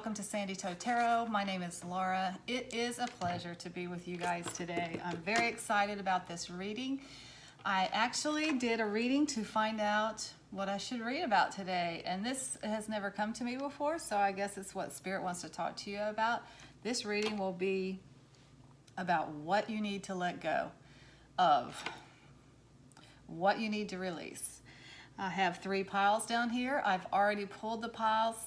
welcome to Sandy Toe Tarot. My name is Laura. It is a pleasure to be with you guys today. I'm very excited about this reading. I actually did a reading to find out what I should read about today, and this has never come to me before, so I guess it's what Spirit wants to talk to you about. This reading will be about what you need to let go of, what you need to release. I have 3 piles down here. I've already pulled the piles,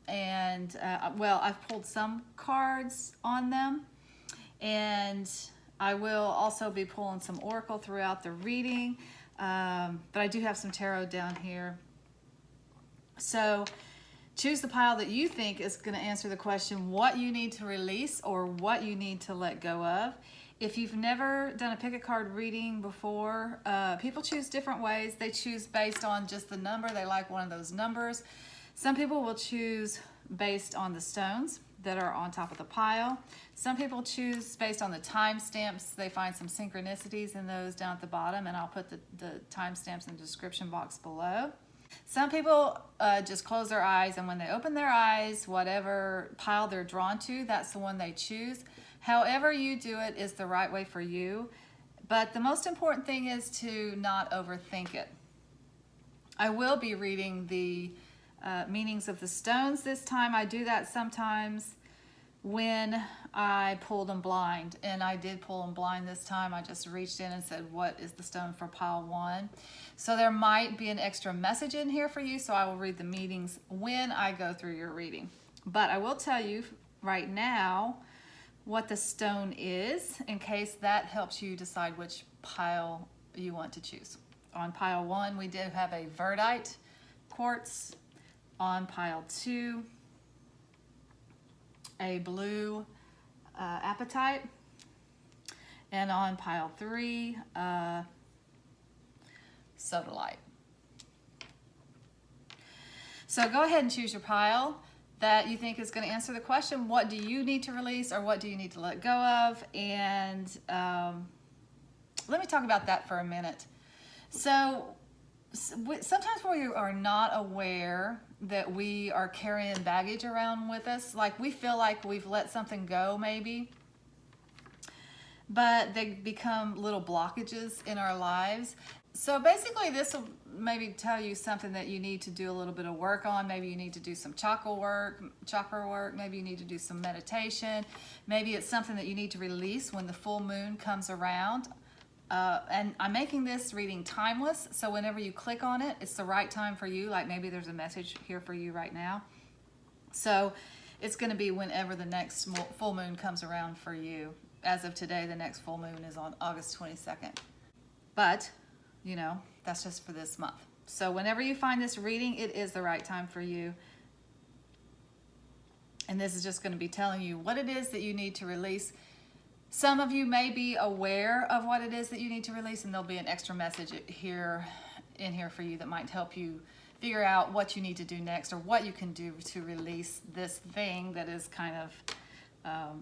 and I've pulled some cards on them, and I will also be pulling some oracle throughout the reading, but I do have some tarot down here. So choose the pile that you think is going to answer the question what you need to release or what you need to let go of. If you've never done a pick a card reading before, people choose different ways. They choose based on just the number. They like one of those numbers. Some people will choose based on the stones that are on top of the pile. Some people choose based on the timestamps. They find some synchronicities in those down at the bottom, and I'll put the timestamps in the description box below. Some people just close their eyes, and when they open their eyes, whatever pile they're drawn to, that's the one they choose. However you do it is the right way for you, but the most important thing is to not overthink it. I will be reading the meanings of the stones this time. I do that sometimes when I pull them blind, and I did pull them blind this time. I just reached in and said, what is the stone for pile 1? So there might be an extra message in here for you, so I will read the meanings when I go through your reading. But I will tell you right now what the stone is, in case that helps you decide which pile you want to choose. On pile 1, we did have a Verdite quartz. On pile 2, a blue Apatite. And on pile 3, Sodalite. So go ahead and choose your pile that you think is going to answer the question, what do you need to release or what do you need to let go of? And let me talk about that for a minute. So sometimes we are not aware that we are carrying baggage around with us. Like we feel like we've let something go maybe, but they become little blockages in our lives. So basically this will maybe tell you something that you need to do a little bit of work on. Maybe you need to do some chakra work. Maybe you need to do some meditation. Maybe it's something that you need to release when the full moon comes around. And I'm making this reading timeless, so whenever you click on it, it's the right time for you. Like maybe there's a message here for you right now. So it's going to be whenever the next full moon comes around for you. As of today, the next full moon is on August 22nd. But, you know, that's just for this month. So whenever you find this reading, it is the right time for you. And this is just going to be telling you what it is that you need to release. Some of you may be aware of what it is that you need to release, and there'll be an extra message in here for you that might help you figure out what you need to do next or what you can do to release this thing that is kind of I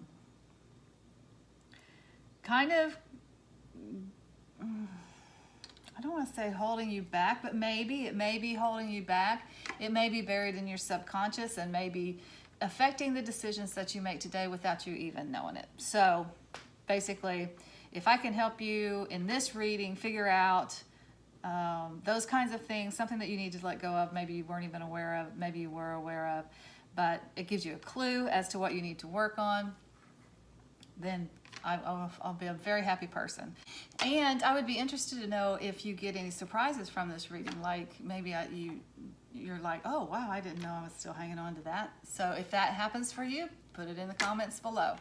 don't want to say holding you back, but maybe it may be holding you back. It may be buried in your subconscious and maybe affecting the decisions that you make today without you even knowing it. So basically, if I can help you in this reading figure out those kinds of things, something that you need to let go of, maybe you weren't even aware of, maybe you were aware of, but it gives you a clue as to what you need to work on, then I'll be a very happy person. And I would be interested to know if you get any surprises from this reading, like maybe you're like, oh wow, I didn't know I was still hanging on to that. So if that happens for you, put it in the comments below.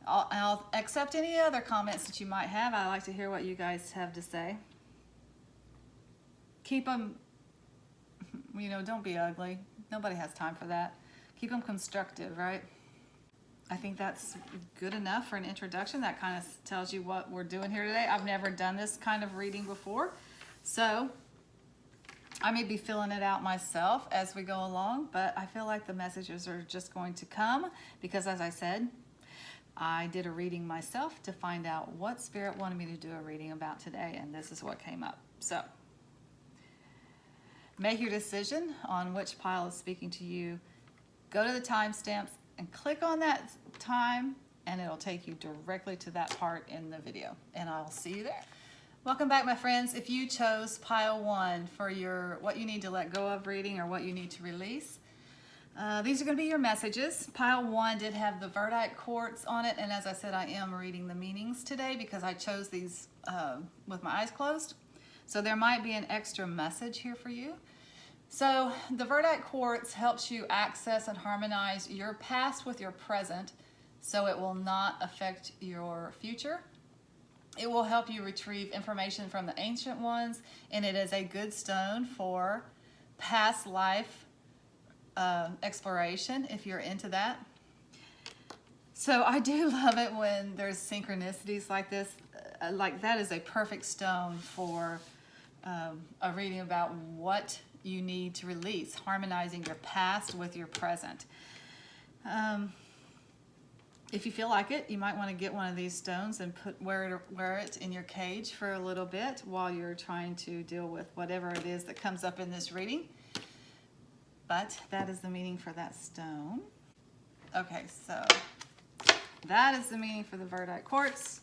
I'll accept any other comments that you might have. I like to hear what you guys have to say. Keep them, you know, don't be ugly. Nobody has time for that. Keep them constructive, right? I think that's good enough for an introduction. That kind of tells you what we're doing here today. I've never done this kind of reading before, so I may be filling it out myself as we go along, but I feel like the messages are just going to come because, as I said, I did a reading myself to find out what Spirit wanted me to do a reading about today, and this is what came up. So make your decision on which pile is speaking to you go to the timestamps and click on that time, and it'll take you directly to that part in the video, and I'll see you there. Welcome back, my friends. If you chose pile 1 for your what you need to let go of reading or what you need to release, these are going to be your messages. Pile 1 did have the Verdite quartz on it, and as I said, I am reading the meanings today because I chose these with my eyes closed. So there might be an extra message here for you. So the Verdite quartz helps you access and harmonize your past with your present so it will not affect your future. It will help you retrieve information from the ancient ones, and it is a good stone for past life exploration if you're into that. So I do love it when there's synchronicities like this. Like that is a perfect stone for a reading about what you need to release, harmonizing your past with your present. If you feel like it, you might want to get one of these stones and wear it in your cage for a little bit while you're trying to deal with whatever it is that comes up in this reading. But that is the meaning for that stone. Okay, so that is the meaning for the Verdite quartz.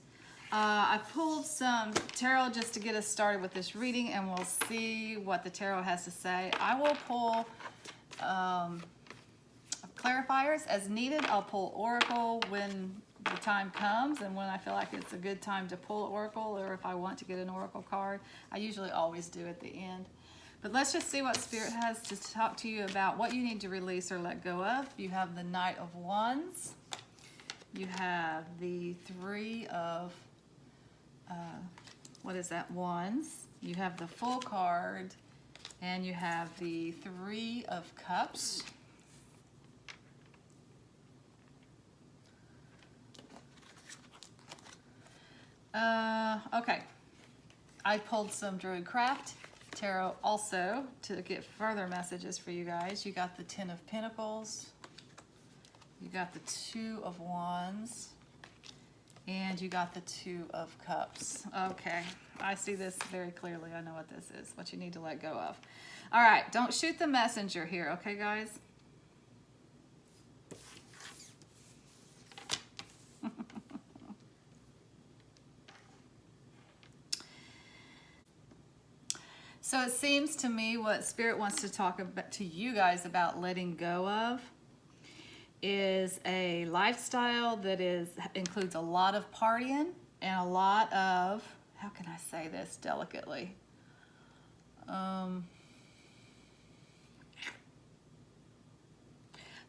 I pulled some tarot just to get us started with this reading, and we'll see what the tarot has to say. I will pull clarifiers as needed. I'll pull oracle when the time comes and when I feel like it's a good time to pull oracle, or if I want to get an oracle card. I usually always do at the end. But let's just see what Spirit has to talk to you about what you need to release or let go of. You have the Knight of Wands. You have the Three of Wands. You have the Full card, and you have the Three of Cups. Okay, I pulled some Druid Craft tarot also to get further messages for you guys. You got the Ten of Pentacles, you got the Two of Wands, and you got the Two of Cups. Okay, I see this very clearly. I know what this is, what you need to let go of. All right, don't shoot the messenger here, okay, guys? So it seems to me what Spirit wants to talk about to you guys about letting go of is a lifestyle that includes a lot of partying and a lot of, how can I say this delicately?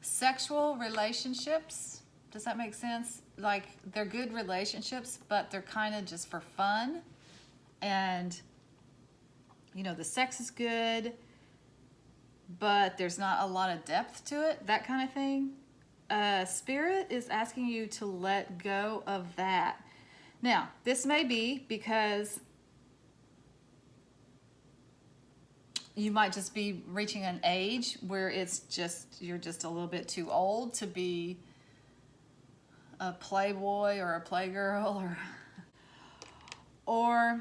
Sexual relationships. Does that make sense? Like they're good relationships, but they're kind of just for fun. And you know, the sex is good, but there's not a lot of depth to it, that kind of thing. Spirit is asking you to let go of that. Now, this may be because you might just be reaching an age where you're just a little bit too old to be a playboy or a playgirl, or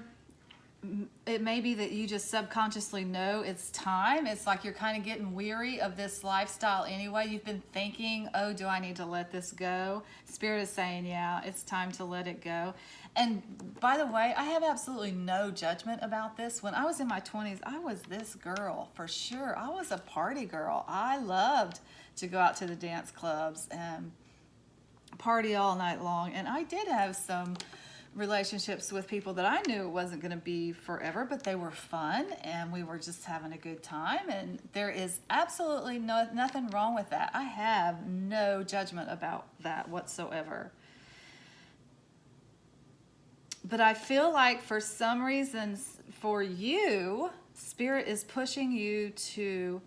it may be that you just subconsciously know it's time. It's like you're kind of getting weary of this lifestyle anyway. You've been thinking, oh, do I need to let this go? Spirit is saying, yeah, it's time to let it go. And by the way, I have absolutely no judgment about this. When I was in my 20s, I was this girl for sure. I was a party girl. I loved to go out to the dance clubs and party all night long. And I did have some relationships with people that I knew it wasn't going to be forever, but they were fun and we were just having a good time, and there is absolutely nothing wrong with that. I have no judgment about that whatsoever. But I feel like for some reasons for you, Spirit is pushing you to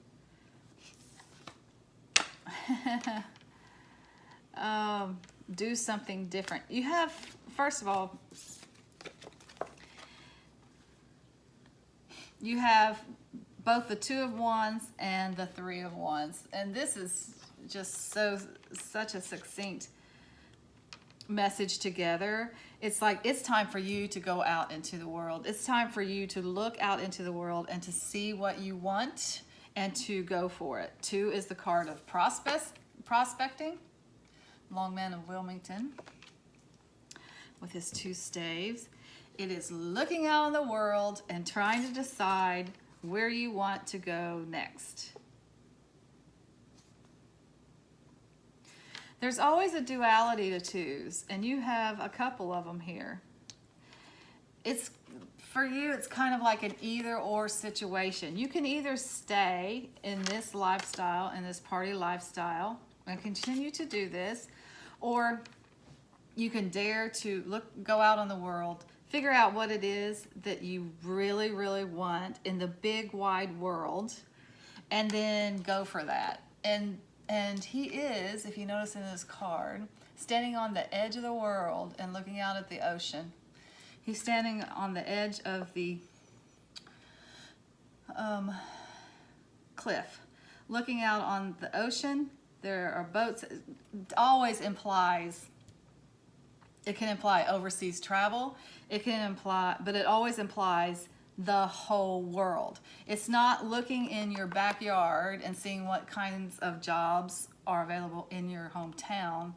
do something different. You have, first of all, you have both the Two of Wands and the Three of Wands. And this is just such a succinct message together. It's like it's time for you to go out into the world. It's time for you to look out into the world and to see what you want and to go for it. Two is the card of prospecting, long man of Wilmington, with his 2 staves. It is looking out in the world and trying to decide where you want to go next. There's always a duality to 2s, and you have a couple of them here. It's for you, it's kind of like an either or situation. You can either stay in this lifestyle, in this party lifestyle, and continue to do this, or you can dare to go out in the world, figure out what it is that you really, really want in the big, wide world, and then go for that. And he is, if you notice in this card, standing on the edge of the world and looking out at the ocean. He's standing on the edge of the cliff, looking out on the ocean. There are boats. It always implies, it can imply overseas travel. It can imply, but it always implies the whole world. It's not looking in your backyard and seeing what kinds of jobs are available in your hometown.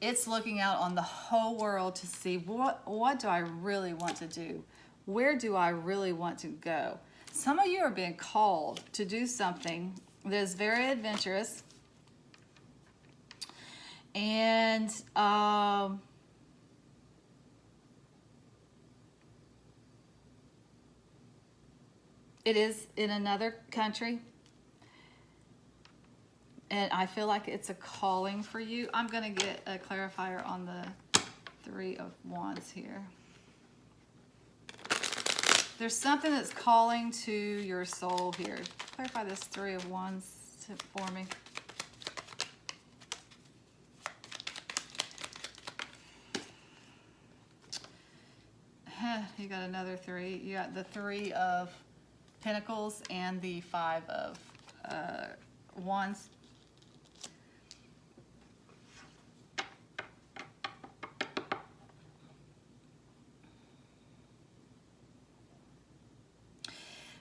It's looking out on the whole world to see what do I really want to do? Where do I really want to go? Some of you are being called to do something that is very adventurous, and it is in another country. And I feel like it's a calling for you. I'm going to get a clarifier on the 3 of Wands here. There's something that's calling to your soul here. Clarify this 3 of Wands for me. You got another 3. You got the 3 of Pentacles and the 5 of Wands.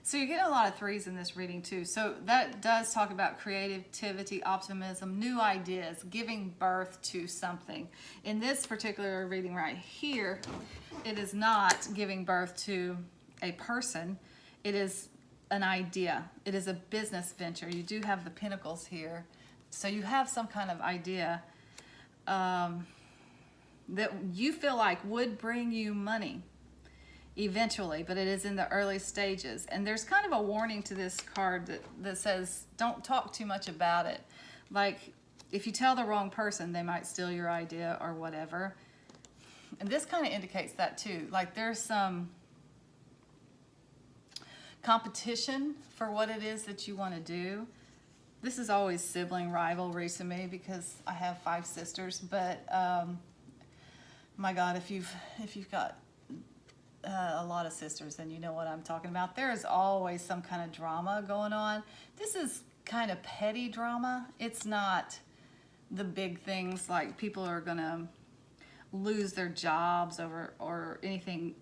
So you're getting a lot of 3s in this reading too. So that does talk about creativity, optimism, new ideas, giving birth to something. In this particular reading right here, it is not giving birth to a person. It is an idea. It is a business venture. You do have the Pentacles here. So you have some kind of idea that you feel like would bring you money eventually, but it is in the early stages. And there's kind of a warning to this card that says, don't talk too much about it. Like, if you tell the wrong person, they might steal your idea or whatever. And this kind of indicates that too. Like, there's some competition for what it is that you want to do. This is always sibling rivalry to me because I have 5 sisters, but my God, if you've got a lot of sisters, then you know what I'm talking about. There is always some kind of drama going on. This is kind of petty drama. It's not the big things like people are gonna lose their jobs over or anything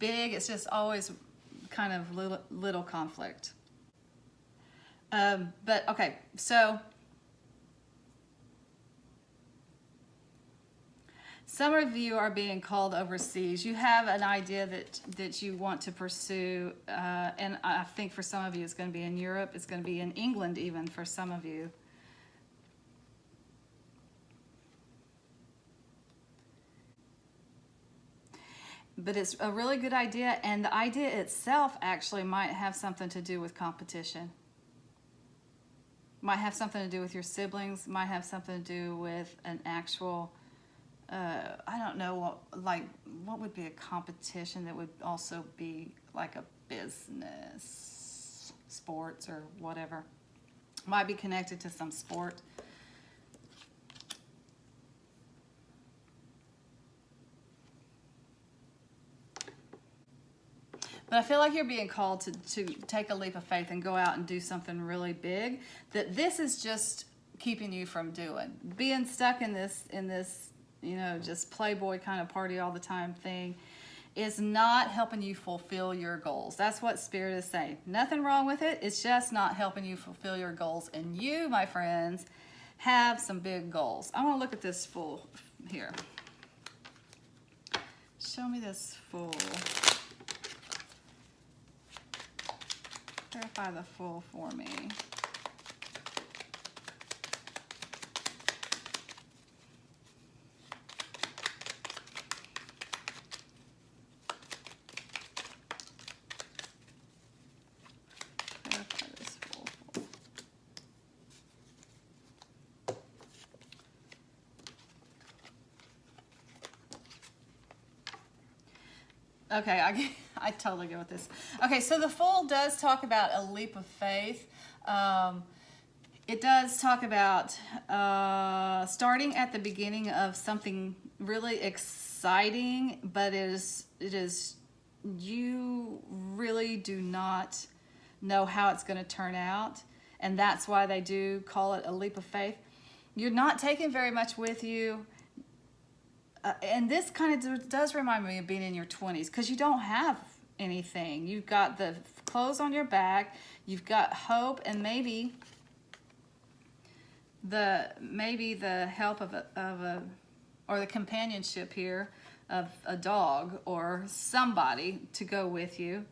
big. It's just always kind of little conflict. But okay, so some of you are being called overseas. You have an idea that you want to pursue, and I think for some of you it's going to be in Europe. It's going to be in England even for some of you. But it's a really good idea, and the idea itself actually might have something to do with competition. Might have something to do with your siblings, might have something to do with an actual... I don't know what would be a competition that would also be like a business, sports or whatever. Might be connected to some sport. But I feel like you're being called to take a leap of faith and go out and do something really big that this is just keeping you from doing. Being stuck in this you know, just playboy kind of party all the time thing is not helping you fulfill your goals. That's what Spirit is saying. Nothing wrong with it. It's just not helping you fulfill your goals. And you, my friends, have some big goals. I want to look at this Fool here. Show me this Fool. Clarify the Fool for me. Clarify this Fool. Okay, I totally go with this. Okay, so the Fool does talk about a leap of faith. It does talk about starting at the beginning of something really exciting, but it is you really do not know how it's going to turn out, and that's why they do call it a leap of faith. You're not taking very much with you. And this kind of does remind me of being in your 20s, because you don't have anything. You've got the clothes on your back, you've got hope, and maybe the help of or the companionship here of a dog or somebody to go with you.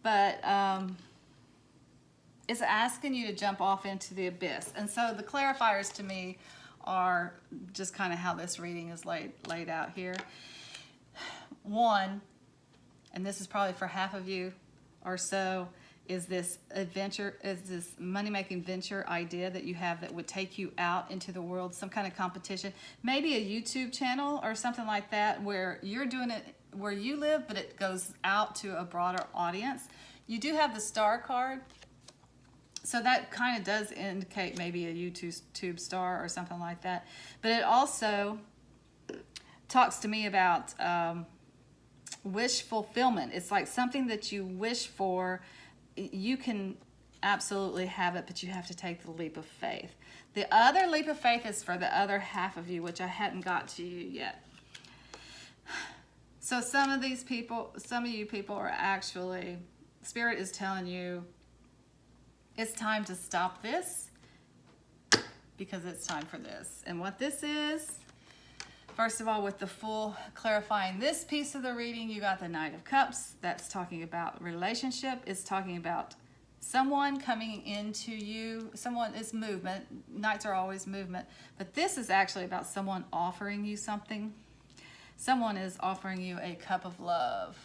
But it's asking you to jump off into the abyss. And so the clarifiers to me are just kind of how this reading is laid out here. One, and this is probably for half of you or so, is this adventure, is this money-making venture idea that you have that would take you out into the world, some kind of competition, maybe a YouTube channel or something like that, where you're doing it where you live, but it goes out to a broader audience. You do have the star card, so that kind of does indicate maybe a YouTube star or something like that. But it also talks to me about wish fulfillment. It's like something that you wish for, you can absolutely have it, but you have to take the leap of faith. The other leap of faith is for the other half of you, which I hadn't got to you yet. So some of you people are actually, Spirit is telling you, it's time to stop this, because it's time for this. And what this is, first of all, with the Fool clarifying this piece of the reading, you got the Knight of Cups. That's talking about relationship. It's talking about someone coming into you. Someone is movement. Knights are always movement. But this is actually about someone offering you something. Someone is offering you a cup of love.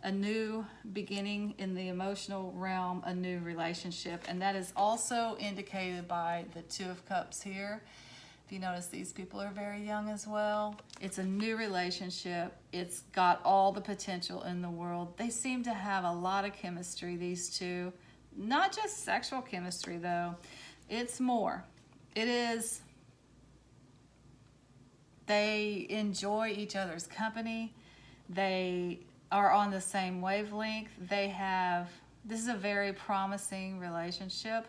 A new beginning in the emotional realm, a new relationship. And that is also indicated by the Two of Cups here. If you notice, these people are very young as well. It's a new relationship. It's got all the potential in the world. They seem to have a lot of chemistry, these two. Not just sexual chemistry, though. It's more. It is, they enjoy each other's company. They are on the same wavelength. This is a very promising relationship.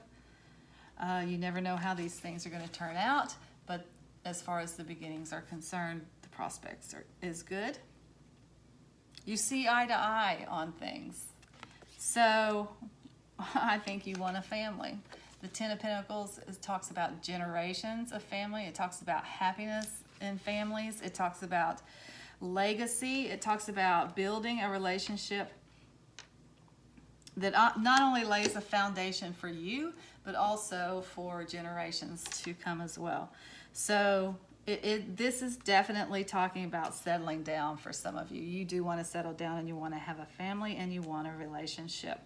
You never know how these things are going to turn out, but as far as the beginnings are concerned, the prospects is good. You see eye to eye on things. So I think you want a family. The Ten of Pentacles talks about generations of family. It talks about happiness in families. It talks about legacy. It talks about building a relationship that not only lays a foundation for you, but also for generations to come as well. So this is definitely talking about settling down for some of you. You do want to settle down, and you want to have a family, and you want a relationship.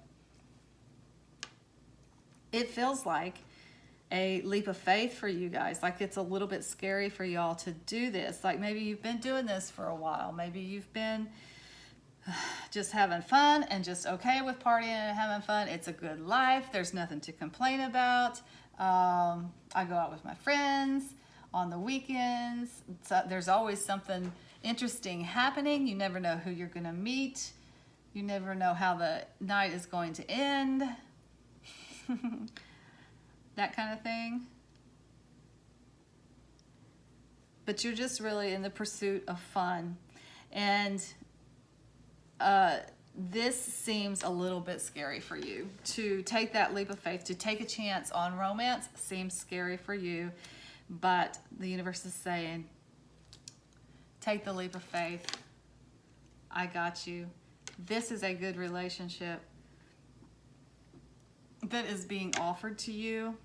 It feels like a leap of faith for you guys. Like it's a little bit scary for y'all to do this. Like maybe you've been doing this for a while. Maybe you've been just having fun and just okay with partying and having fun. It's a good life. There's nothing to complain about. I go out with my friends on the weekends. So there's always something interesting happening. You never know who you're going to meet. You never know how the night is going to end. That kind of thing. But you're just really in the pursuit of fun. And this seems a little bit scary for you. To take that leap of faith, to take a chance on romance seems scary for you, but the universe is saying, take the leap of faith. I got you. This is a good relationship that is being offered to you.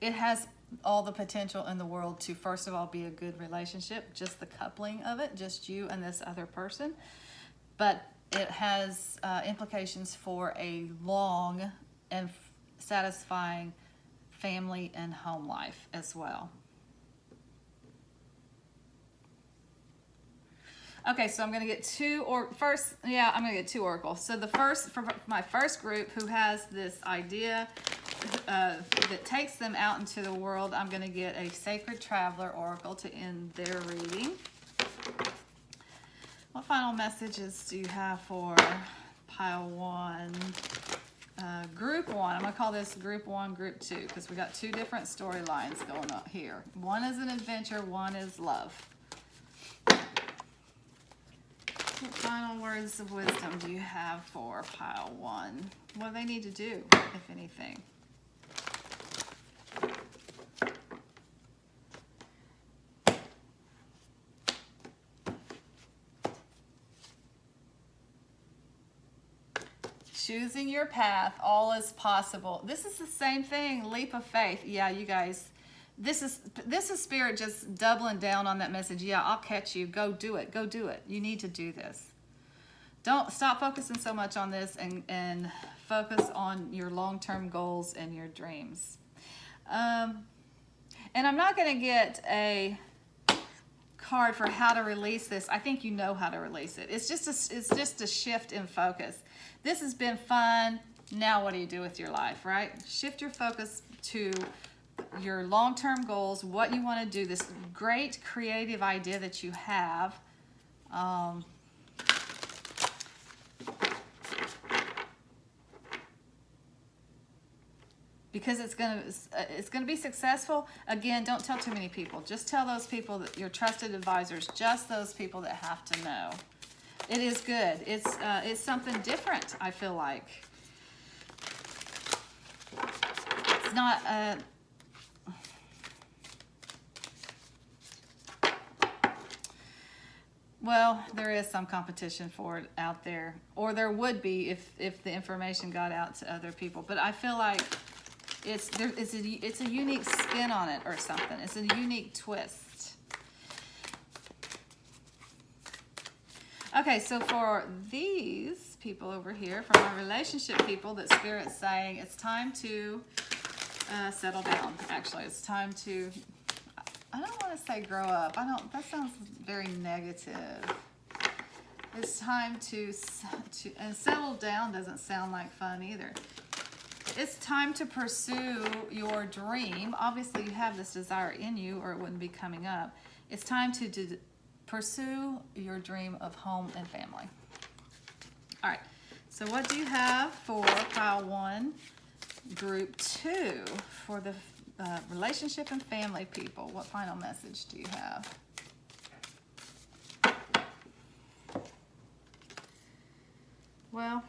It has all the potential in the world to, first of all, be a good relationship, just the coupling of it, just you and this other person. But it has implications for a long and satisfying family and home life as well. Okay, so I'm going to get two oracles. So the first, for my first group who has this idea that takes them out into the world, I'm going to get a Sacred Traveler Oracle to end their reading. What final messages do you have for pile one? Group one. I'm going to call this group one, group two, because we got two different storylines going on here. One is an adventure, one is love. What final words of wisdom do you have for pile one? What do they need to do, if anything? Choosing your path, all is possible. This is the same thing, leap of faith. Yeah, you guys, this is Spirit just doubling down on that message. Yeah, I'll catch you. Go do it. Go do it. You need to do this. Don't stop focusing so much on this and focus on your long-term goals and your dreams. And I'm not going to get a card for how to release this. I think you know how to release it. It's just a shift in focus. This has been fun. Now what do you do with your life, right? Shift your focus to your long-term goals, what you want to do, this great creative idea that you have. Because it's gonna be successful. Again, don't tell too many people. Just tell those people, that your trusted advisors, just those people that have to know. It is good. It's something different, I feel like. It's not well, there is some competition for it out there, or there would be if the information got out to other people. But I feel like it's a unique spin on it or something. It's a unique twist. Okay, so for these people over here, for my relationship people, that Spirit's saying it's time to settle down. Actually, it's time to, I don't want to say grow up. That sounds very negative. It's time to and settle down doesn't sound like fun either. It's time to pursue your dream. Obviously, you have this desire in you, or it wouldn't be coming up. It's time to pursue your dream of home and family. All right, so what do you have for pile one, group two, for the relationship and family people? What final message do you have? Well,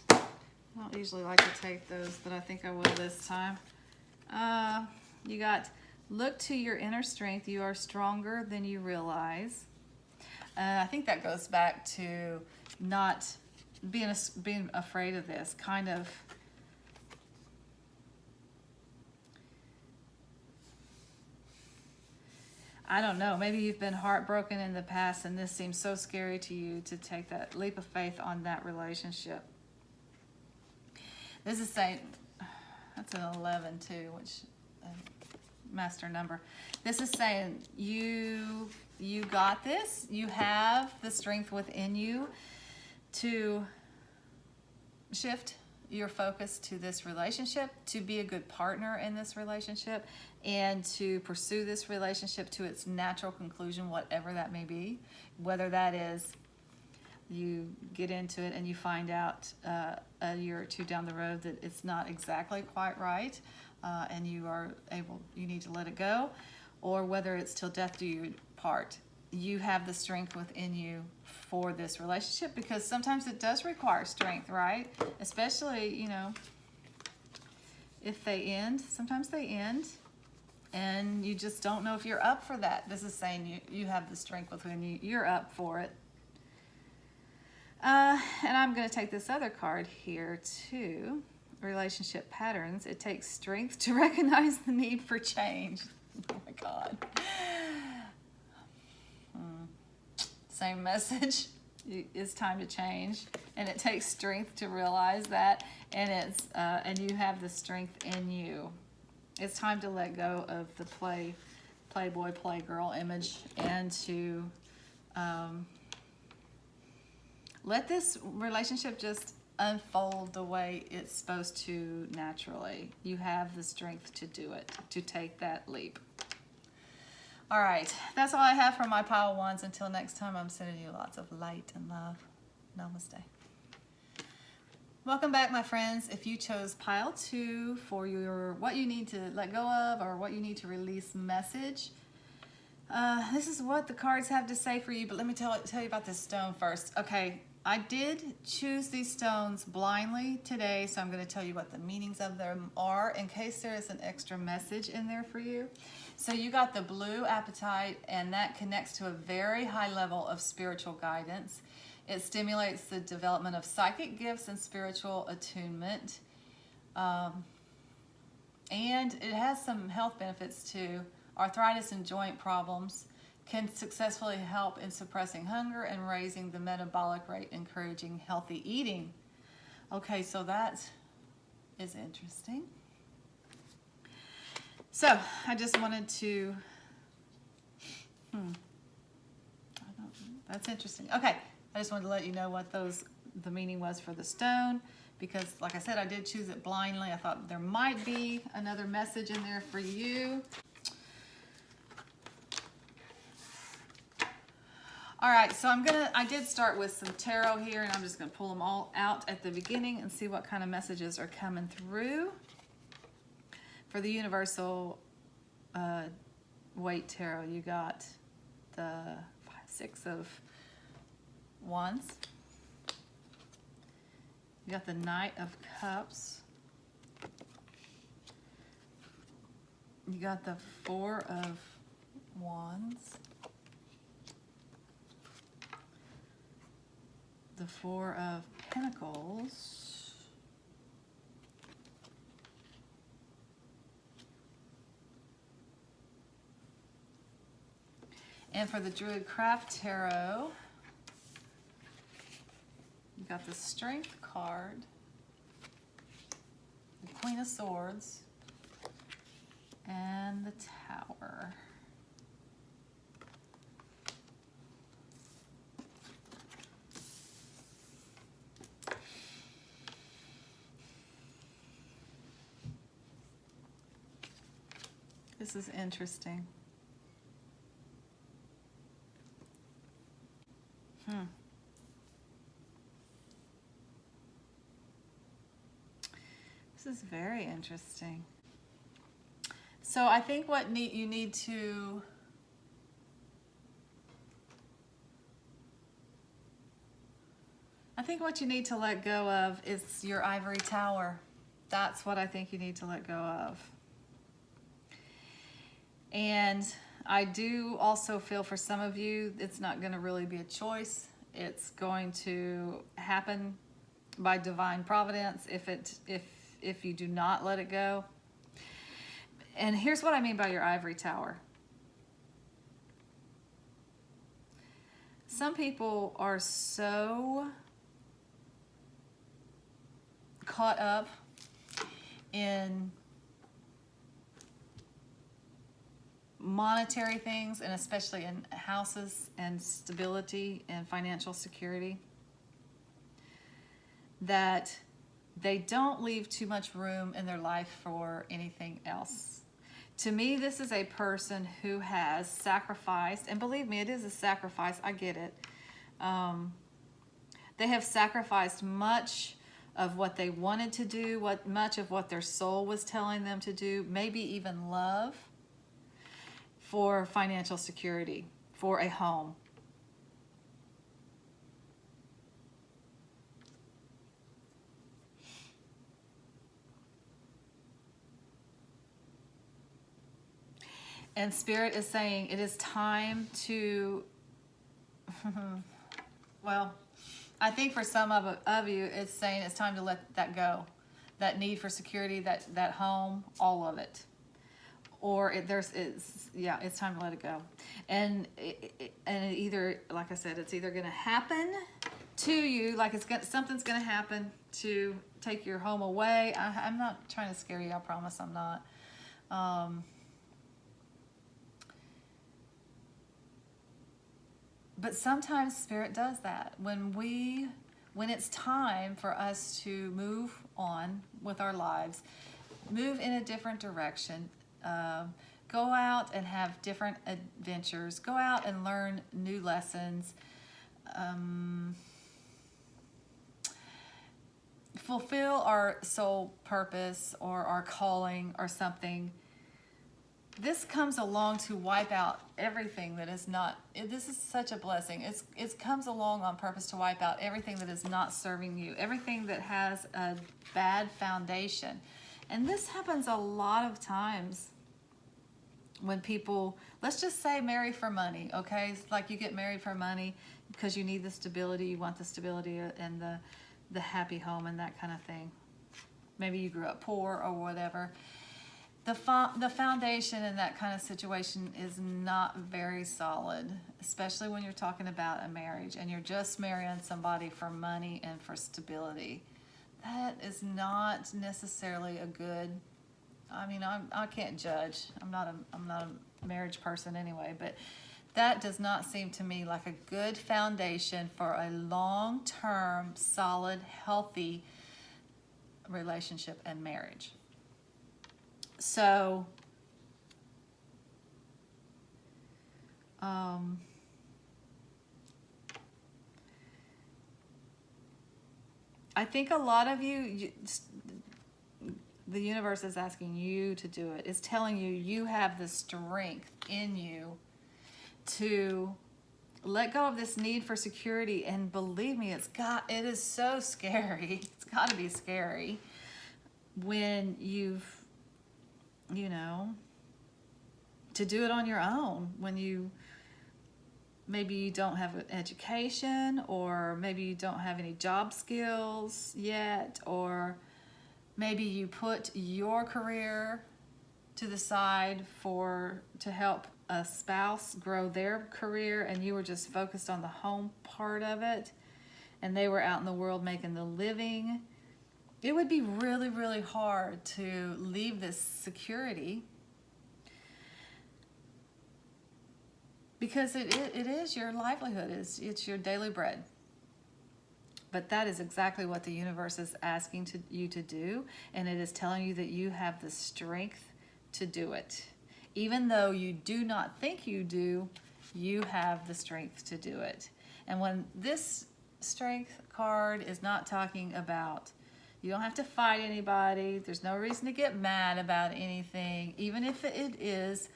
I don't usually like to take those, but I think I will this time. You got, look to your inner strength. You are stronger than you realize. I think that goes back to not being afraid of this, kind of. I don't know, maybe you've been heartbroken in the past and this seems so scary to you to take that leap of faith on that relationship. This is saying, that's an 11 too, which master number. This is saying you got this. You have the strength within you to shift your focus to this relationship, to be a good partner in this relationship, and to pursue this relationship to its natural conclusion, whatever that may be. Whether that is you get into it and you find out a year or two down the road that it's not exactly quite right, and you need to let it go, or whether it's till death do you part, you have the strength within you for this relationship, because sometimes it does require strength, right? Especially, you know, if they end, sometimes they end, and you just don't know if you're up for that. This is saying you have the strength within you. You're up for it. And I'm going to take this other card here too. Relationship patterns. It takes strength to recognize the need for change. Oh my God. Same message. It's time to change, and it takes strength to realize that, and and you have the strength in you. It's time to let go of the playboy, playgirl image, and to let this relationship just unfold the way it's supposed to naturally. You have the strength to do it, to take that leap. All right, that's all I have for my pile of wands. Until next time, I'm sending you lots of light and love. Namaste. Welcome back, my friends. If you chose pile 2 for your what you need to let go of or what you need to release message, this is what the cards have to say for you. But let me tell you about this stone first. Okay, I did choose these stones blindly today, so I'm going to tell you what the meanings of them are in case there is an extra message in there for you. So you got the blue apatite, and that connects to a very high level of spiritual guidance. It stimulates the development of psychic gifts and spiritual attunement. And it has some health benefits too. Arthritis and joint problems can successfully help in suppressing hunger and raising the metabolic rate, encouraging healthy eating. Okay, so that is interesting. So I just wanted to, that's interesting. Okay, I just wanted to let you know what the meaning was for the stone, because like I said, I did choose it blindly. I thought there might be another message in there for you. All right, so I did start with some tarot here, and I'm just gonna pull them all out at the beginning and see what kind of messages are coming through. For the universal Waite tarot, you got the 6 of Wands. You got the Knight of Cups. You got the 4 of Wands. The 4 of Pentacles. And for the Druid Craft Tarot, you got the Strength card, the Queen of Swords, and the Tower. This is interesting. This is very interesting. So I think what you need to let go of is your ivory tower. That's what I think you need to let go of. And I do also feel for some of you, it's not going to really be a choice. It's going to happen by divine providence if you do not let it go. And here's what I mean by your ivory tower. Some people are so caught up in monetary things, and especially in houses and stability and financial security, that they don't leave too much room in their life for anything else. To me, this is a person who has sacrificed, and believe me, it is a sacrifice, I get it. They have sacrificed much of what they wanted to do, much of what their soul was telling them to do, maybe even love, for financial security, for a home. And Spirit is saying it is time to, well, I think for some of you, it's saying it's time to let that go. That need for security, that home, all of it. Or it's time to let it go. And it either, like I said, it's either going to happen to you, like something's going to happen to take your home away. I'm not trying to scare you, I promise I'm not. But sometimes Spirit does that. When it's time for us to move on with our lives, move in a different direction, go out and have different adventures, go out and learn new lessons, fulfill our soul purpose or our calling or something. This comes along to wipe out everything that is not, this is such a blessing. It comes along on purpose to wipe out everything that is not serving you, everything that has a bad foundation. And this happens a lot of times when people, let's just say marry for money, okay? It's like you get married for money because you need the stability, you want the stability and the happy home and that kind of thing. Maybe you grew up poor or whatever. The foundation in that kind of situation is not very solid, especially when you're talking about a marriage and you're just marrying somebody for money and for stability. That is not necessarily a good, I mean, I can't judge. I'm not a marriage person anyway, but that does not seem to me like a good foundation for a long-term, solid, healthy relationship and marriage. So, I think a lot of you, the universe is asking you to do it. It's telling you you have the strength in you to let go of this need for security. And believe me, it is so scary. It's got to be scary when you've, to do it on your own, when maybe you don't have an education, or maybe you don't have any job skills yet, or maybe you put your career to the side to help a spouse grow their career, and you were just focused on the home part of it, and they were out in the world making the living. It would be really, really hard to leave this security, because it is your livelihood, it's your daily bread. But that is exactly what the universe is asking you to do, and it is telling you that you have the strength to do it. Even though you do not think you do, you have the strength to do it. And when this strength card is not talking about, you don't have to fight anybody, there's no reason to get mad about anything, even if it is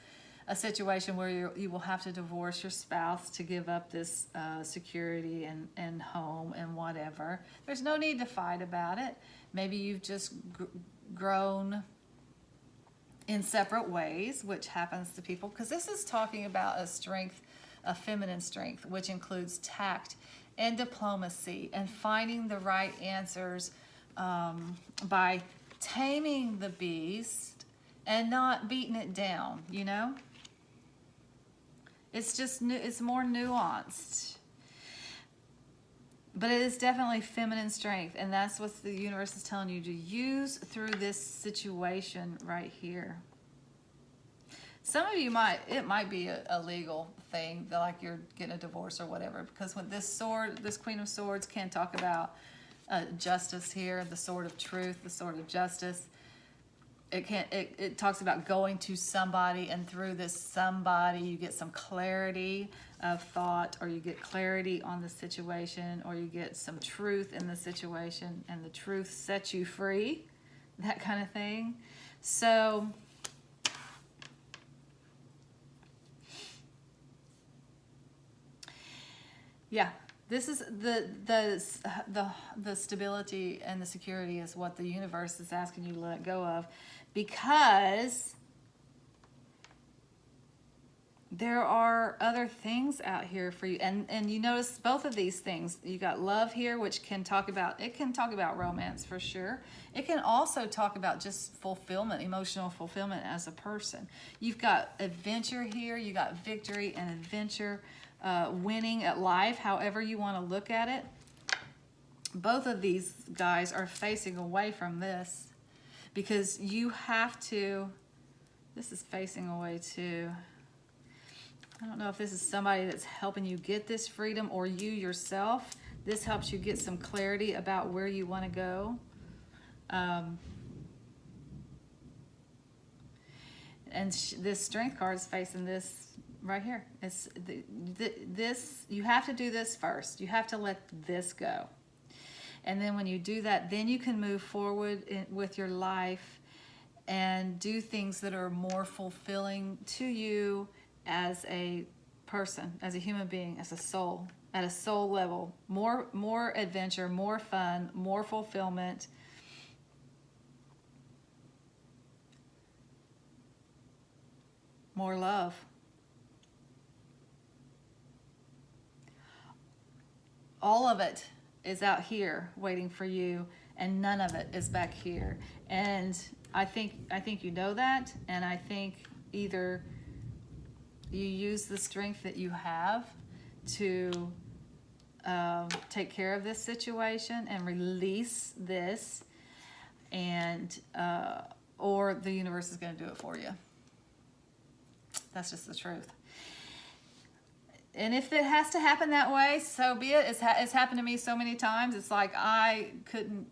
a situation where you will have to divorce your spouse to give up this security and home and whatever. There's no need to fight about it. Maybe you've just grown in separate ways, which happens to people, because this is talking about a strength, a feminine strength, which includes tact and diplomacy and finding the right answers by taming the beast and not beating it down, It's just it's more nuanced. But it is definitely feminine strength, and that's what the universe is telling you to use through this situation right here. Some of you it might be a legal thing, like you're getting a divorce or whatever, because when this Queen of Swords can talk about justice here, the sword of truth, the sword of justice. It talks about going to somebody, and through this somebody you get some clarity of thought, or you get clarity on the situation, or you get some truth in the situation, and the truth sets you free, that kind of thing. So Yeah, this is the stability and the security is what the universe is asking you to let go of, because there are other things out here for you. And you notice both of these things. You got love here, which can talk about romance for sure. It can also talk about just fulfillment, emotional fulfillment as a person. You've got adventure here. You got victory and adventure, winning at life, however you want to look at it. Both of these guys are facing away from this because you have to, this is facing away too. I don't know if this is somebody that's helping you get this freedom or you yourself. This helps you get some clarity about where you want to go. This strength card is facing this right here. It's this. You have to do this first. You have to let this go. And then when you do that, then you can move forward with your life and do things that are more fulfilling to you as a person, as a human being, as a soul, at a soul level. More adventure, more fun, more fulfillment. More love. All of it is out here waiting for you, and none of it is back here. And I think you know that, and I think either you use the strength that you have to take care of this situation and release this, and or the universe is going to do it for you. That's just the truth. And if it has to happen that way, so be it. It's happened to me so many times. It's like I couldn't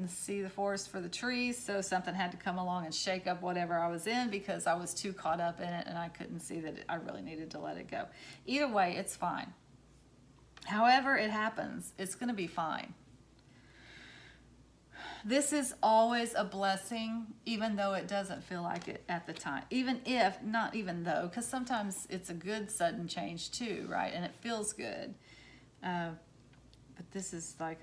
see the forest for the trees, so something had to come along and shake up whatever I was in because I was too caught up in it and I couldn't see that I really needed to let it go. Either way, it's fine. However it happens, it's going to be fine. This is always a blessing, even though it doesn't feel like it at the time. Not even though, because sometimes it's a good sudden change too, right? And it feels good. But this is like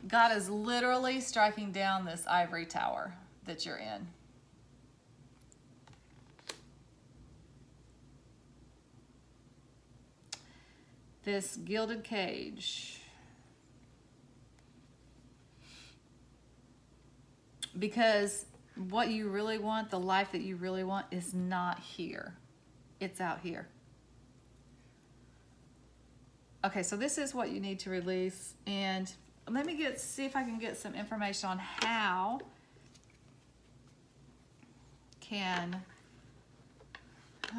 God is literally striking down this ivory tower that you're in. This gilded cage. Because what you really want, the life that you really want, is not here. It's out here. Okay, so this is what you need to release. And let me see if I can get some information on how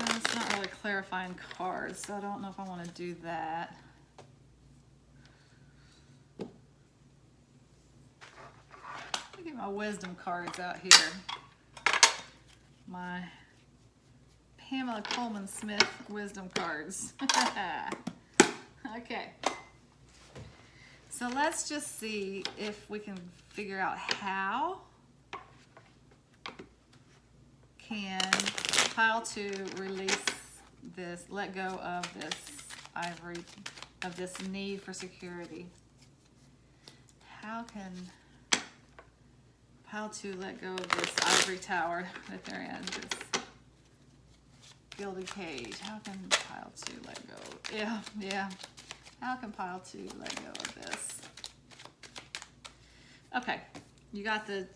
it's not really clarifying cards, so I don't know if I want to do that. Get my wisdom cards out here. My Pamela Coleman Smith wisdom cards. Okay. So let's just see if we can figure out how can Pile 2 release this, let go of this ivory, of this need for security. How can Pile 2 let go of this ivory tower that they're in, this gilded cage? How can Pile 2 let go? Yeah. How can Pile 2 let go of this? Okay, you got the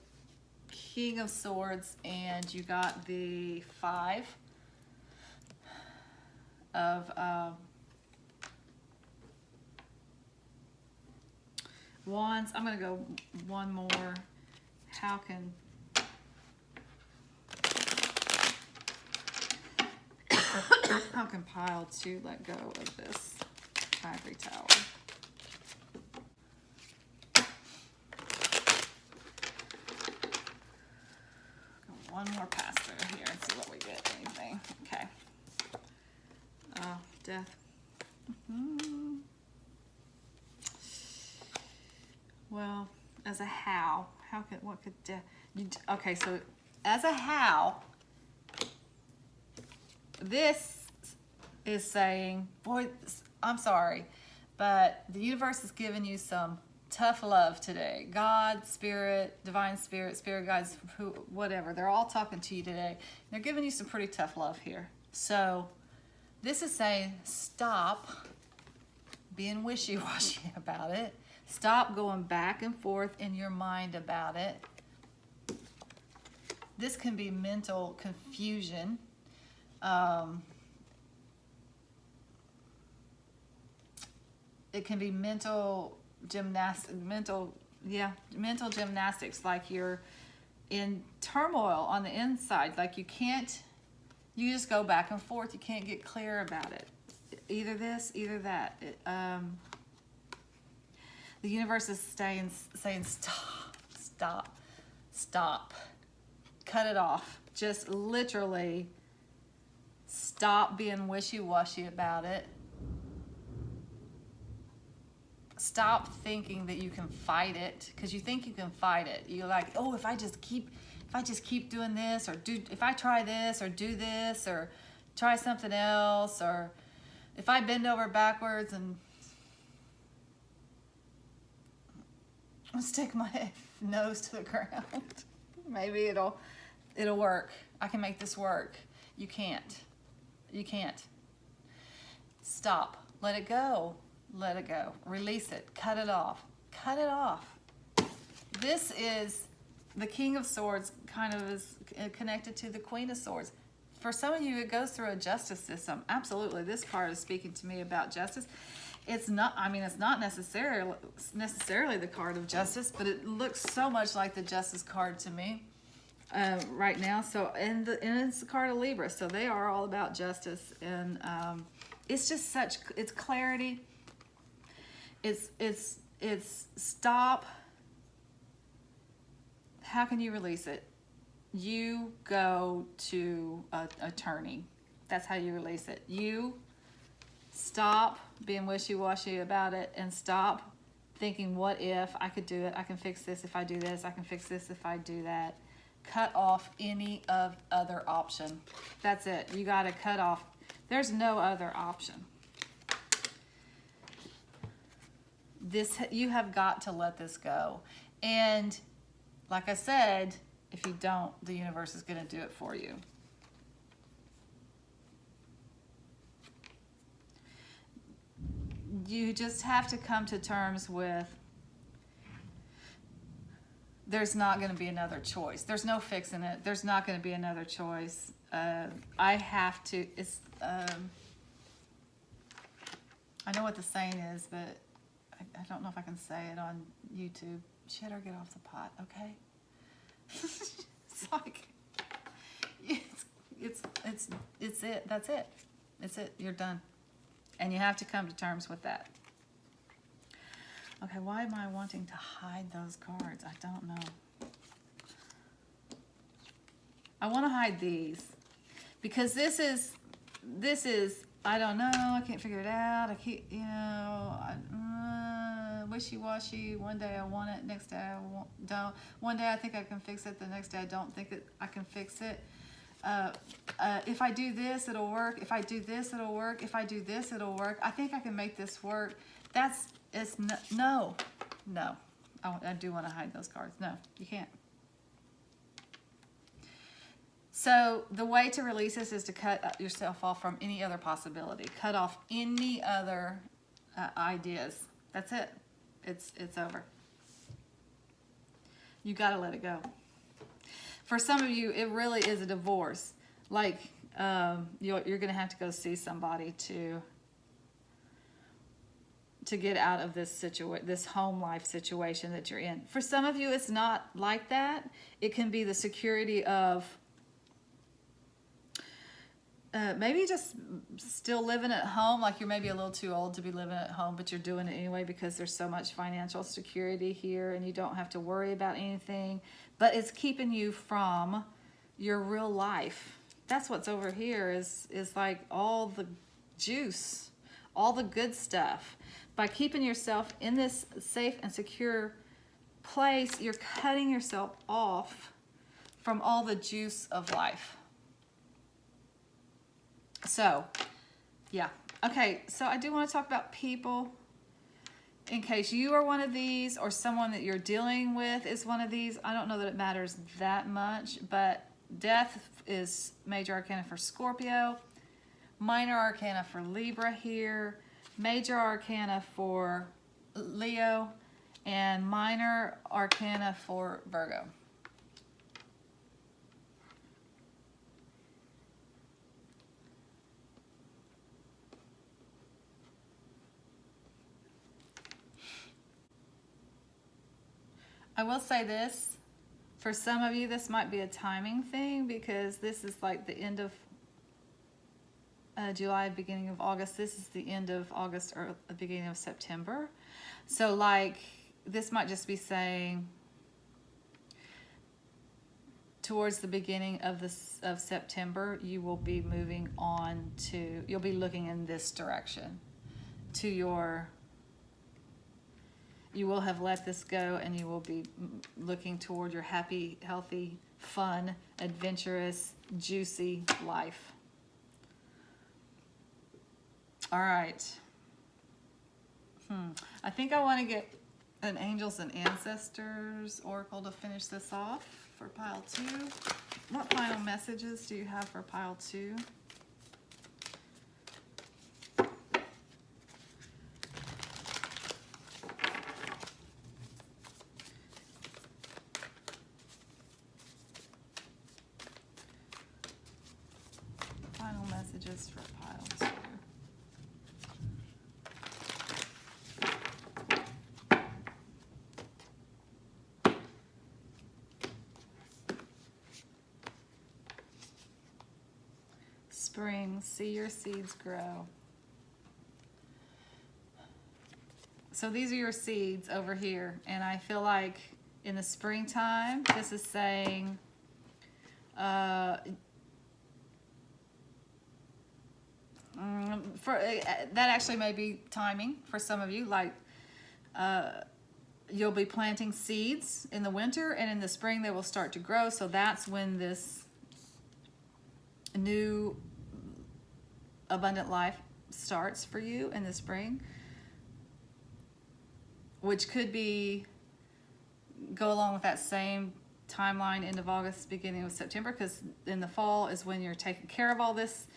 King of Swords and you got the 5 of Wands. I'm going to go one more. How can Pile 2 let go of this ivory tower? Go one more pass through here and see what we get. Anything? Okay. Death. Well, as a what could death? Okay, so as a how, this is saying, boy, I'm sorry, but the universe has given you some tough love today. God, spirit, divine spirit, spirit guides, who, whatever. They're all talking to you today. They're giving you some pretty tough love here. So this is saying, stop being wishy-washy about it. Stop going back and forth in your mind about it. This can be mental confusion. It can be mental gymnastics, like you're in turmoil on the inside, like you just go back and forth. You can't get clear about it. Either this, either that. The universe is saying stop. Cut it off. Just literally stop being wishy-washy about it. Stop thinking that you can fight it, because you think you can fight it. You're like, oh, if I just keep doing this, or if I try this, or do this, or try something else, or if I bend over backwards and stick my nose to the ground, maybe it'll work. I can make this work. You can't. Stop. Let it go. Let it go. Release it. Cut it off. Cut it off. This is the King of Swords, kind of is connected to the Queen of Swords. For some of you, it goes through a justice system. Absolutely. This card is speaking to me about justice. It's not necessarily the card of justice, but it looks so much like the justice card to me right now. So, and it's the card of Libra. So they are all about justice. And it's just it's clarity. It's stop. How can you release it? You go to an attorney. That's how you release it. You stop being wishy-washy about it, and stop thinking, what if I could do it? I can fix this if I do this. I can fix this if I do that. Cut off any other option. That's it. You got to cut off. There's no other option. You have got to let this go. And like I said, if you don't, the universe is going to do it for you. You just have to come to terms with there's not going to be another choice. There's no fixing it. There's not going to be another choice. I have to, I know what the saying is, but I don't know if I can say it on YouTube. Shit or get off the pot, okay? It's like, it's it. That's it. It's it. You're done. And you have to come to terms with that. Okay, why am I wanting to hide those cards? I don't know. I want to hide these because this is, I don't know, I can't figure it out. I keep, wishy-washy. One day I want it, next day I don't. One day I think I can fix it, the next day I don't think I can fix it. If I do this, it'll work. If I do this, it'll work. If I do this, it'll work. I think I can make this work. No. I do want to hide those cards. No, you can't. So the way to release this is to cut yourself off from any other possibility. Cut off any other ideas. That's it. It's over. You got to let it go. For some of you, it really is a divorce. Like you're going to have to go see somebody to get out of this home life situation that you're in. For some of you, it's not like that. It can be the security of maybe just still living at home, like you're maybe a little too old to be living at home, but you're doing it anyway because there's so much financial security here and you don't have to worry about anything, but it's keeping you from your real life. That's what's over here is like all the juice, all the good stuff. By keeping yourself in this safe and secure place, you're cutting yourself off from all the juice of life. So, Yeah. Okay, so I do want to talk about people in case you are one of these or someone that you're dealing with is one of these. I don't know that it matters that much, but death is major arcana for Scorpio, minor arcana for Libra here, major arcana for Leo, and minor arcana for Virgo. I will say this, for some of you this might be a timing thing because this is like the end of July, beginning of August. This is the end of August or the beginning of September. So like this might just be saying towards the beginning of September, you will be moving on to, you'll be looking in this direction to your, you will have let this go and you will be looking toward your happy, healthy, fun, adventurous, juicy life. All right. I think I want to get an Angels and Ancestors Oracle to finish this off for pile 2. What final messages do you have for pile 2? Final messages for pile 2. Spring, see your seeds grow. So these are your seeds over here, and I feel like in the springtime, this is saying that actually may be timing for some of you, like you'll be planting seeds in the winter, and in the spring they will start to grow. So that's when this new abundant life starts for you in the spring, which could be go along with that same timeline, end of August, beginning of September, because in the fall is when you're taking care of all this.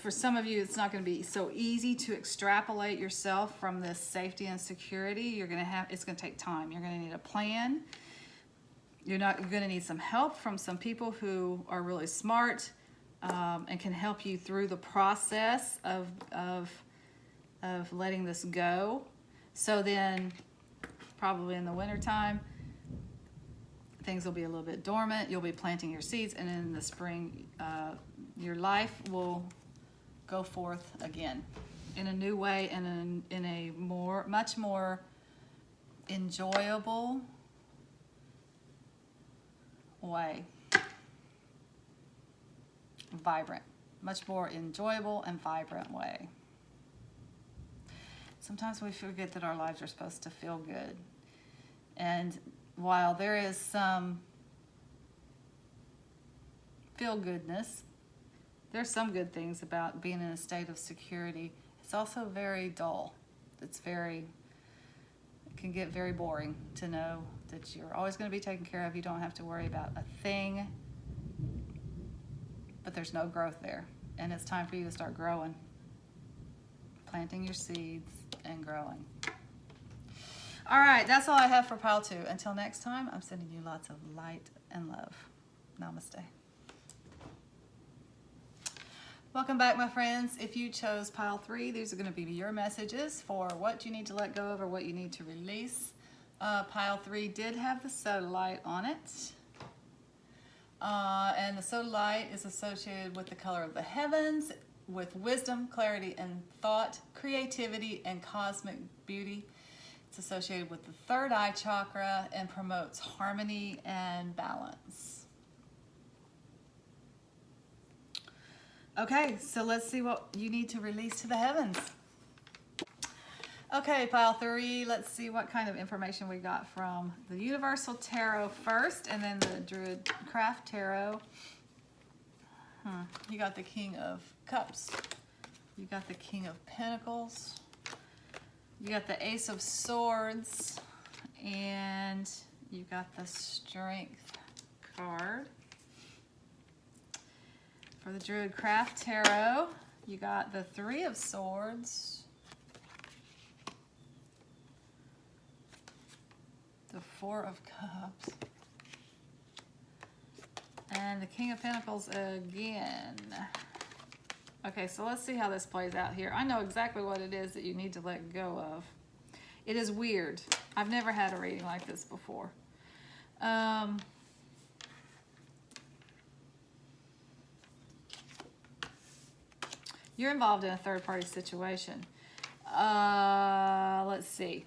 For some of you, it's not going to be so easy to extrapolate yourself from this safety and security. You're going to have, it's going to take time. You're going to need a plan. You're going to need some help from some people who are really smart and can help you through the process of letting this go. So then probably in the wintertime, things will be a little bit dormant. You'll be planting your seeds, and in the spring, your life will go forth again in a new way and in a much more enjoyable way. Vibrant, much more enjoyable and vibrant way. Sometimes we forget that our lives are supposed to feel good. And while there is some feel-goodness, there's some good things about being in a state of security. It's also very dull. It can get very boring to know that you're always going to be taken care of. You don't have to worry about a thing, but there's no growth there. And it's time for you to start growing, planting your seeds and growing. All right, that's all I have for pile 2. Until next time, I'm sending you lots of light and love. Namaste. Welcome back, my friends. If you chose pile 3, these are going to be your messages for what you need to let go of or what you need to release. Pile 3 did have the Sodalite on it. And the Sodalite is associated with the color of the heavens, with wisdom, clarity, and thought, creativity, and cosmic beauty. It's associated with the third eye chakra and promotes harmony and balance. Okay, so let's see what you need to release to the heavens. Okay, pile 3, let's see what kind of information we got from the Universal Tarot first, and then the Druid Craft Tarot. You got the King of Cups You got the King of Pentacles. You got the Ace of Swords. And you got the Strength card. For the Druid Craft Tarot, you got the Three of Swords. The Four of Cups. And the King of Pentacles again. Okay, so let's see how this plays out here. I know exactly what it is that you need to let go of. It is weird. I've never had a reading like this before. You're involved in a third-party situation. Let's see.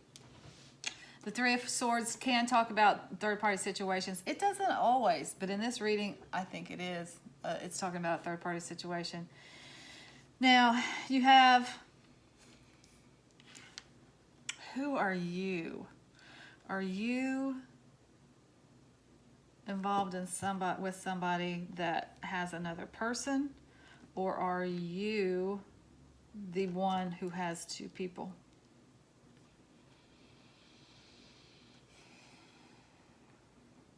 The Three of Swords can talk about third-party situations. It doesn't always, but in this reading, I think it is. It's talking about a third-party situation. Now, you have... Who are you? Are you involved in somebody that has another person? Or are you the one who has two people?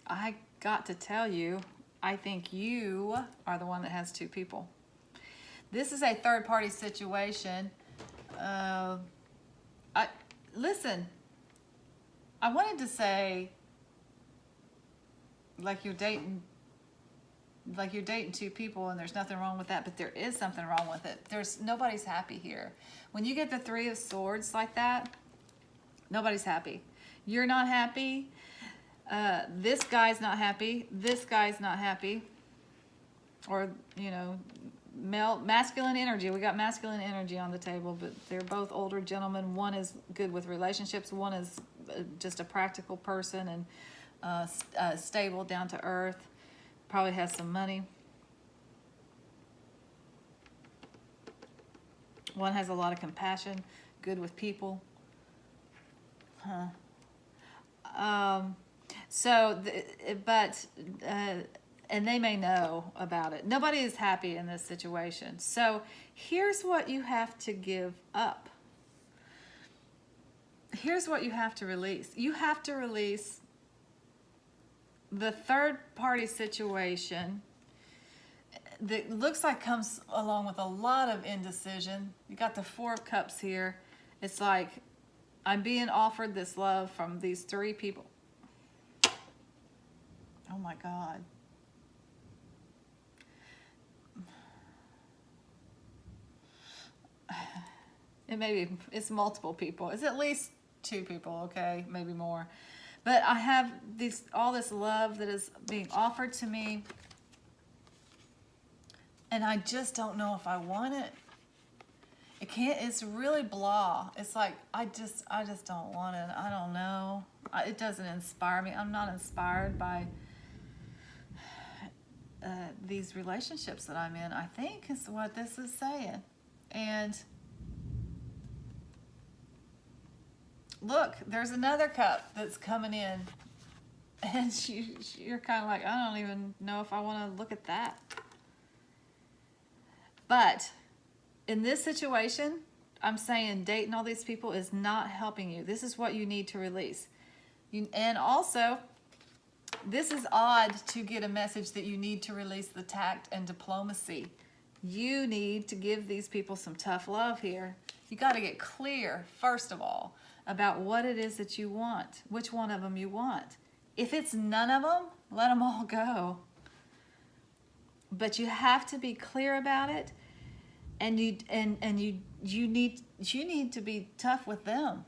I got to tell you, I think you are the one that has two people. This is a third-party situation. Listen, I wanted to say, like you're dating two people, and there's nothing wrong with that, but there is something wrong with it. Nobody's happy here. When you get the Three of Swords like that, nobody's happy. You're not happy. This guy's not happy. This guy's not happy. Or, you know, masculine energy. We got masculine energy on the table, but they're both older gentlemen. One is good with relationships. One is just a practical person and stable, down to earth. Probably has some money. One has a lot of compassion, good with people. And they may know about it. Nobody is happy in this situation. So here's what you have to give up. Here's what you have to release. You have to release the third-party situation that looks like comes along with a lot of indecision. You got the Four of Cups here. It's like, I'm being offered this love from these three people. Oh my God. It's multiple people. It's at least two people, okay, maybe more. But I have all this love that is being offered to me, and I just don't know if I want it. It's really blah. It's like, I just don't want it. I don't know. It doesn't inspire me. I'm not inspired by these relationships that I'm in, I think is what this is saying. And look, there's another cup that's coming in, and you're kind of like, I don't even know if I want to look at that. But in this situation, I'm saying dating all these people is not helping you. This is what you need to release. And also, this is odd to get a message that you need to release the tact and diplomacy. You need to give these people some tough love here. You got to get clear, first of all, about what it is that you want, which one of them you want. If it's none of them, let them all go. But you have to be clear about it, and you need to be tough with them.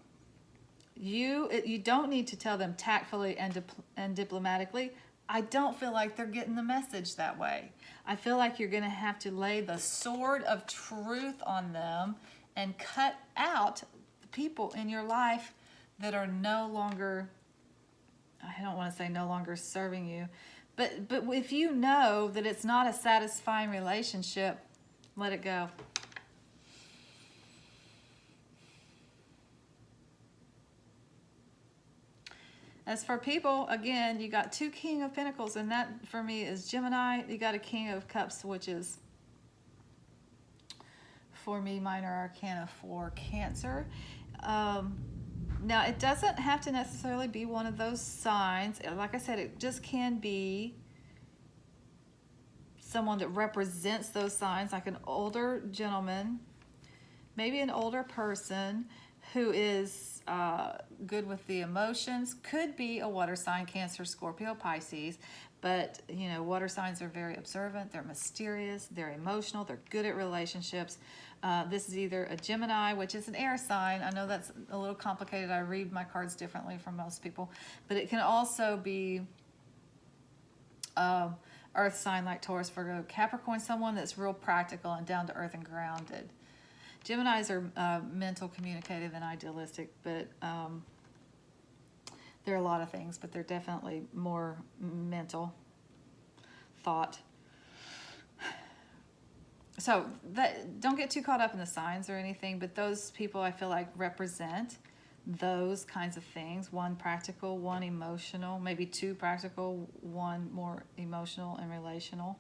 You don't need to tell them tactfully and diplomatically. I don't feel like they're getting the message that way. I feel like you're going to have to lay the sword of truth on them and cut out the people in your life that are no longer, I don't want to say no longer serving you, but if you know that it's not a satisfying relationship, let it go. As for people, again, you got two King of Pentacles, and that for me is Gemini. You got a King of Cups, which is for me, Minor Arcana for Cancer. Now, it doesn't have to necessarily be one of those signs. Like I said, it just can be someone that represents those signs, like an older gentleman, maybe an older person who is good with the emotions. Could be a water sign, Cancer, Scorpio, Pisces. But, you know, water signs are very observant. They're mysterious. They're emotional. They're good at relationships. This is either a Gemini, which is an air sign. I know that's a little complicated. I read my cards differently from most people. But it can also be earth sign like Taurus, Virgo, Capricorn, someone that's real practical and down to earth and grounded. Geminis are mental, communicative, and idealistic, but they're a lot of things, but they're definitely more mental thought. So don't get too caught up in the signs or anything, but those people I feel like represent those kinds of things. One practical, one emotional, maybe two practical, one more emotional and relational.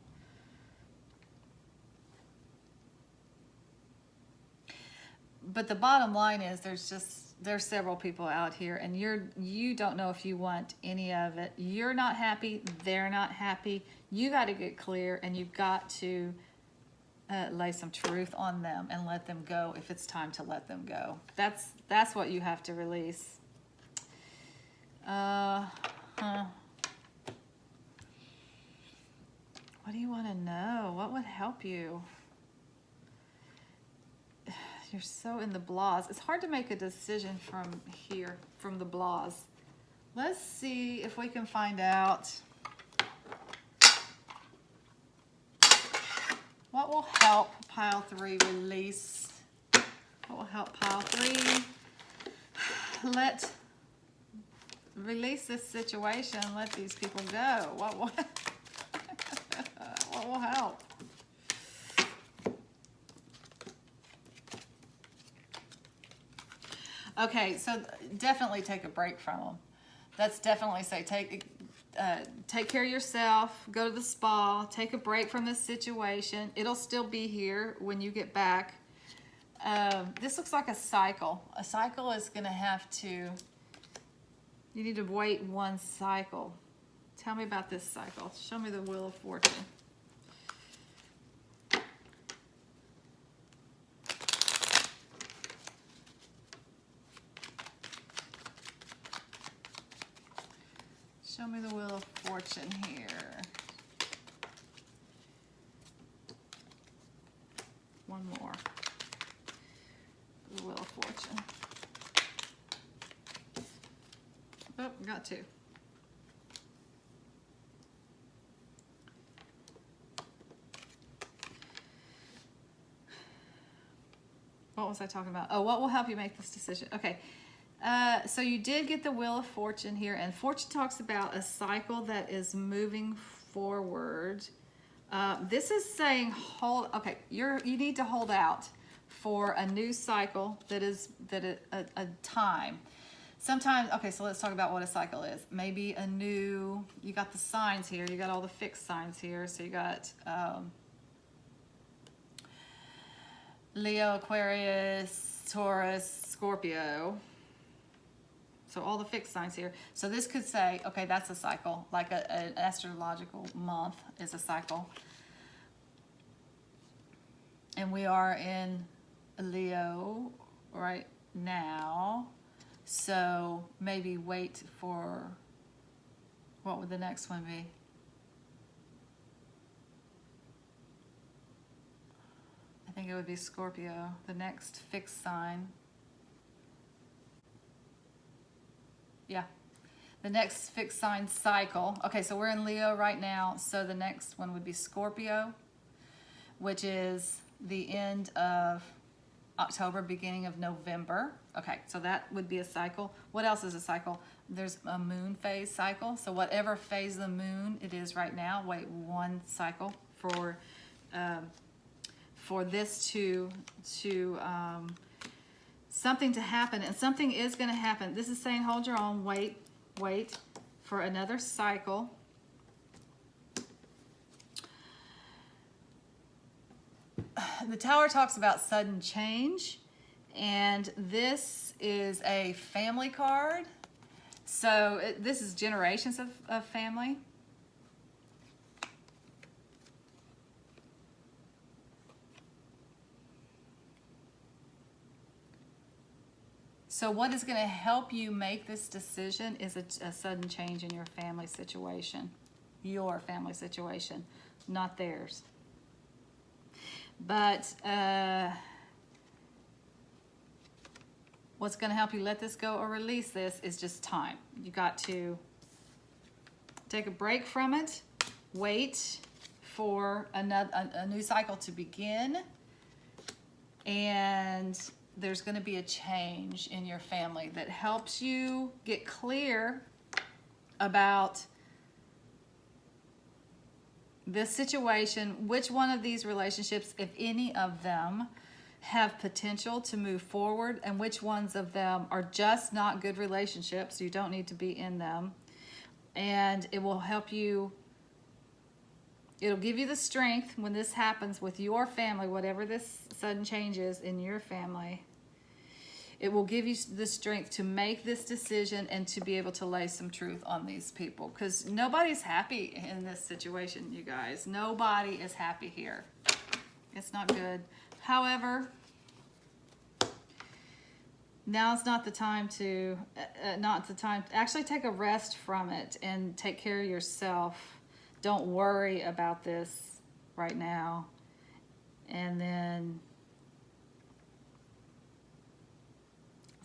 But the bottom line is there's several people out here, and you don't know if you want any of it. You're not happy, they're not happy. You got to get clear, and you've got to lay some truth on them and let them go if it's time to let them go. That's what you have to release. What do you want to know? What would help you? You're so in the blahs. It's hard to make a decision from here, from the blahs. Let's see if we can find out what will help pile 3 release. What will help pile 3 release this situation, let these people go. What will help? Okay, so definitely take a break from them. That's definitely say take care of yourself, go to the spa, take a break from this situation. It'll still be here when you get back. This looks like a cycle. A cycle is going to have to, you need to wait one cycle. Tell me about this cycle. Show me the Wheel of Fortune. Show me the Wheel of Fortune here. One more. The Wheel of Fortune. Oh, got 2. What was I talking about? Oh, what will help you make this decision? Okay. So you did get the Wheel of Fortune here, and Fortune talks about a cycle that is moving forward. This is saying okay, you need to hold out for a new cycle a time. Sometimes, okay, so let's talk about what a cycle is. Maybe you got the signs here, you got all the fixed signs here. So you got Leo, Aquarius, Taurus, Scorpio. So all the fixed signs here. So this could say, okay, that's a cycle. Like an astrological month is a cycle. And we are in Leo right now. So maybe wait for, what would the next one be? I think it would be Scorpio, the next fixed sign. Yeah, the next fixed sign cycle. Okay, so we're in Leo right now. So the next one would be Scorpio, which is the end of October, beginning of November. Okay, so that would be a cycle. What else is a cycle? There's a moon phase cycle. So whatever phase of the moon it is right now, wait one cycle for this to something to happen, and something is going to happen. This is saying hold your own, wait for another cycle. the Tower talks about sudden change, and this is a family card. So this is generations of family. So what is going to help you make this decision is a sudden change in your family situation. Your family situation, not theirs. But what's going to help you let this go or release this is just time. You got to take a break from it, wait for a new cycle to begin, and there's going to be a change in your family that helps you get clear about this situation, which one of these relationships, if any of them, have potential to move forward, and which ones of them are just not good relationships. You don't need to be in them. And it will help you, it'll give you the strength when this happens with your family, whatever this sudden change is in your family. It will give you the strength to make this decision and to be able to lay some truth on these people. Because nobody's happy in this situation, you guys. Nobody is happy here. It's not good. However, now's not the time to, actually take a rest from it and take care of yourself. Don't worry about this right now. And then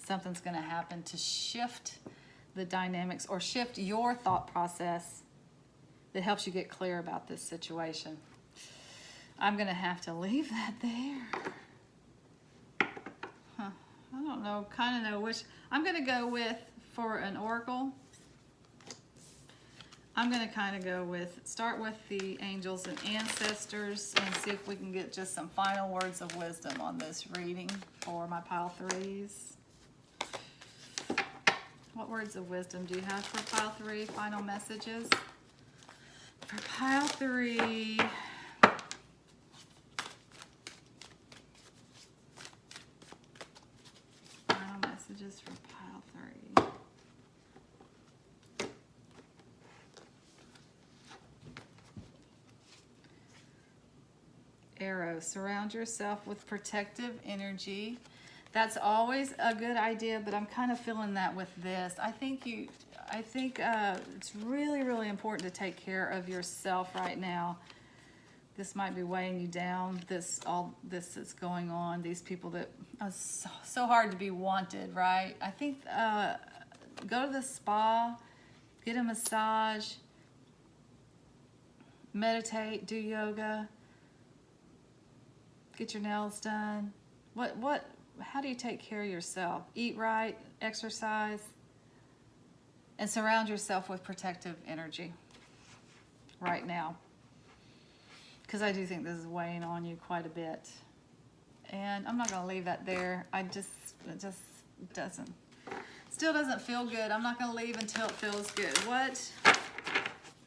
something's going to happen to shift the dynamics or shift your thought process that helps you get clear about this situation. I'm going to have to leave that there. I don't know, kind of know which. I'm going to go with, for an oracle, I'm going to kind of go with, start with the angels and ancestors and see if we can get just some final words of wisdom on this reading for my pile threes. What words of wisdom do you have for pile three? Final messages? For pile three, final messages for pile three. Arrow, surround yourself with protective energy. That's always a good idea, but I'm kind of feeling that with this. I think it's really, really important to take care of yourself right now. This might be weighing you down. All this that's going on. These people that are so hard to be wanted, right? I think go to the spa, get a massage, meditate, do yoga, get your nails done. How do you take care of yourself? Eat right, exercise, and surround yourself with protective energy right now. Because I do think this is weighing on you quite a bit. And I'm not going to leave that there. It just still doesn't feel good. I'm not going to leave until it feels good. What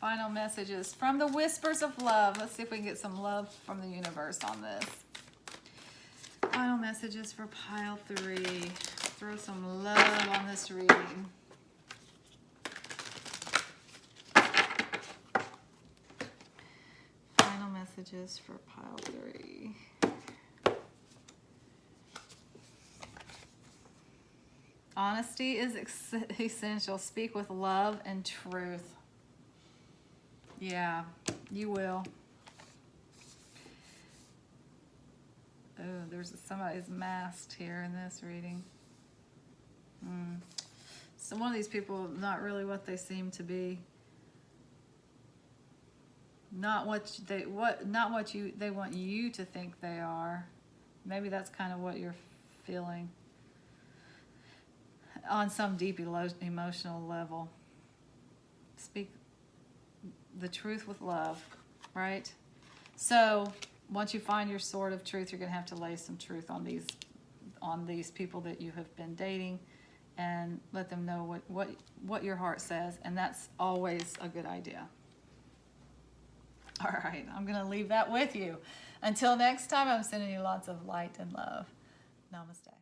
final messages from the whispers of love? Let's see if we can get some love from the universe on this. Final messages for pile three. Throw some love on this reading. Final messages for pile three. Honesty is essential. Speak with love and truth. Yeah, you will. Oh, somebody's masked here in this reading. So one of these people, not really what they seem to be. Not what they want you to think they are. Maybe that's kind of what you're feeling on some deep emotional level. Speak the truth with love, right? So once you find your sword of truth, you're going to have to lay some truth on these people that you have been dating, and let them know what your heart says, and that's always a good idea. All right, I'm going to leave that with you. Until next time, I'm sending you lots of light and love. Namaste.